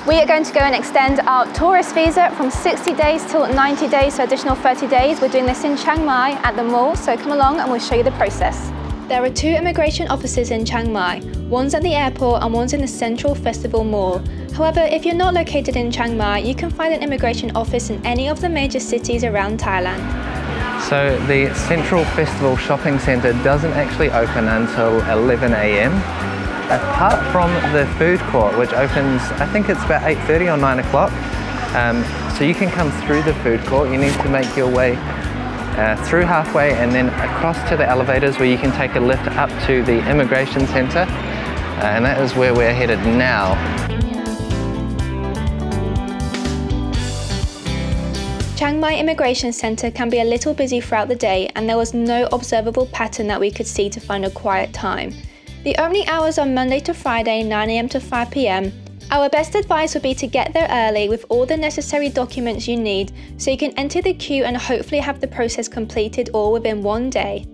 We are going to go and extend our tourist visa from 60 days till 90 days, so additional 30 days. We're doing this in Chiang Mai at the mall, so come along and we'll show you the process. There are 2 immigration offices in Chiang Mai. One's at the airport and one's in the Central Festival Mall. However, if you're not located in Chiang Mai, you can find an immigration office in any of the major cities around Thailand. So the Central Festival Shopping Centre doesn't actually open until 11 AM. Apart from the food court, which opens, I think it's about 8:30 or 9 o'clock. So you can come through the food court. You need to make your way through halfway and then across to the elevators where you can take a lift up to the immigration centre. And that is where we're headed now. Chiang Mai Immigration Centre can be a little busy throughout the day, and there was no observable pattern that we could see to find a quiet time. The opening hours are Monday to Friday, 9 AM to 5 PM. Our best advice would be to get there early with all the necessary documents you need so you can enter the queue and hopefully have the process completed all within one day.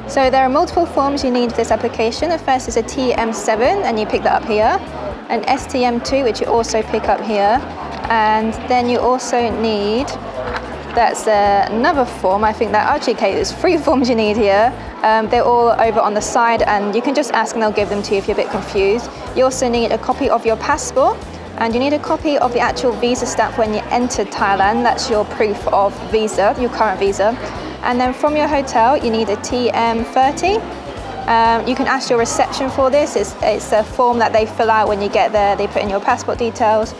So there are multiple forms you need for this application. The first is a TM7 and you pick that up here, an STM2 which you also pick up here, and then you also need, that's another form, I think that actually, Kate, there's 3 forms you need here. They're all over on the side and you can just ask and they'll give them to you if you're a bit confused. You also need a copy of your passport and you need a copy of the actual visa stamp when you entered Thailand. That's your proof of visa, your current visa. And then from your hotel, you need a TM30. You can ask your reception for this. It's a form that they fill out when you get there. They put in your passport details.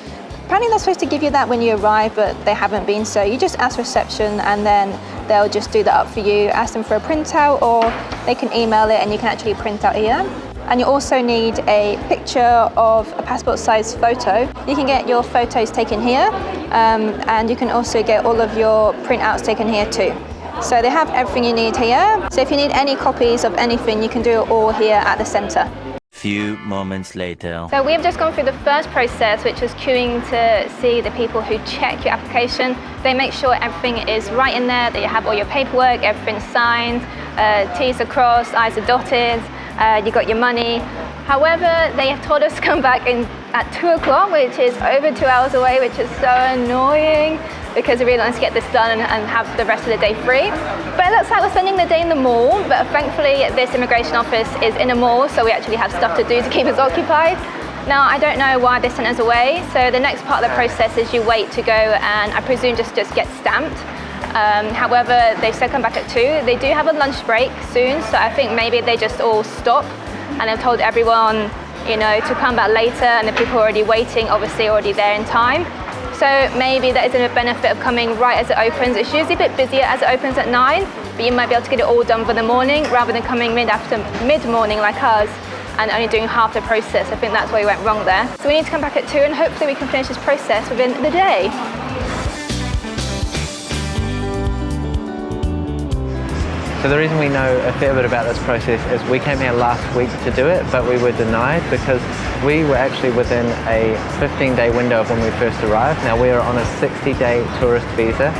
Apparently they're supposed to give you that when you arrive, but they haven't been, so you just ask reception and then they'll just do that up for you. Ask them for a printout or they can email it and you can actually print out here. And you also need a picture of a passport size photo. You can get your photos taken here and you can also get all of your printouts taken here too. So they have everything you need here. So if you need any copies of anything, you can do it all here at the centre. Few moments later. So we've just gone through the first process, which was queuing to see the people who check your application. They make sure everything is right in there, that you have all your paperwork, everything's signed, T's are crossed, I's are dotted, you got your money. However, they have told us to come back in at 2 o'clock, which is over 2 hours away, which is so annoying because we really want to get this done and have the rest of the day free. But it looks like we're spending the day in the mall, but thankfully this immigration office is in a mall, so we actually have stuff to do to keep us occupied. Now, I don't know why they sent us away, so the next part of the process is you wait to go and I presume just get stamped. However, they said come back at 2. They do have a lunch break soon, so I think maybe they just all stop and they've told everyone, you know, to come back later, and the people already waiting, obviously already there in time. So maybe that isn't a benefit of coming right as it opens. It's usually a bit busier as it opens at 9, but you might be able to get it all done for the morning rather than coming mid-morning like us and only doing half the process. I think that's where we went wrong there. So we need to come back at 2 and hopefully we can finish this process within the day. So the reason we know a fair bit about this process is we came here last week to do it, but we were denied because we were actually within a 15-day window of when we first arrived. Now we are on a 60-day tourist visa,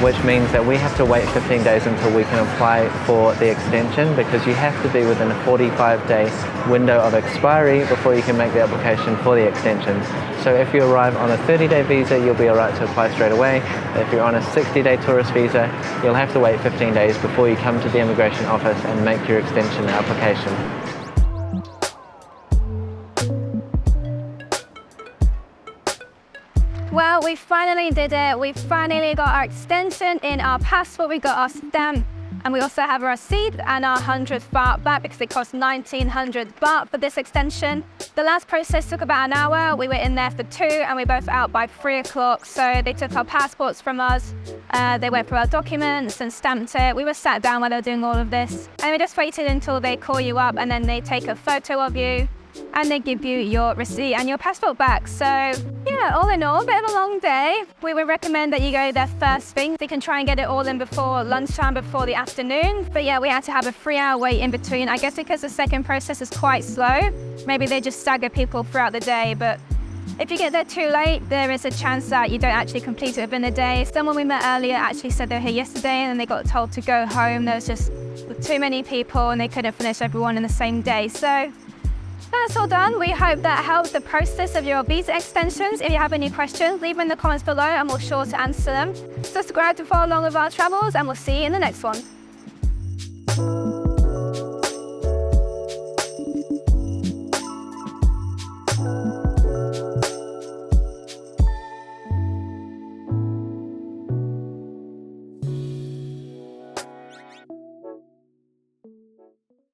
which means that we have to wait 15 days until we can apply for the extension because you have to be within a 45-day window of expiry before you can make the application for the extension. So if you arrive on a 30-day visa, you'll be alright to apply straight away. If you're on a 60-day tourist visa, you'll have to wait 15 days before you come to the immigration office and make your extension application. Well, we finally did it. We finally got our extension in our passport. We got our stamp and we also have our receipt and our 100 baht back because it cost 1900 baht for this extension. The last process took about an hour. We were in there for 2 and we were both out by 3 o'clock. So they took our passports from us. They went through our documents and stamped it. We were sat down while they were doing all of this. And we just waited until they call you up and then they take a photo of you and they give you your receipt and your passport back. So yeah, all in all, a bit of a long day. We would recommend that you go there first thing. You can try and get it all in before lunchtime, before the afternoon. But yeah, we had to have a 3-hour wait in between. I guess because the second process is quite slow. Maybe they just stagger people throughout the day. But if you get there too late, there is a chance that you don't actually complete it within a day. Someone we met earlier actually said they were here yesterday and then they got told to go home. There was just too many people and they couldn't finish everyone in the same day. So That's all done. We hope that helps the process of your visa extensions. If you have any questions, leave them in the comments below and we'll sure to answer them. Subscribe to follow along with our travels and we'll see you in the next one.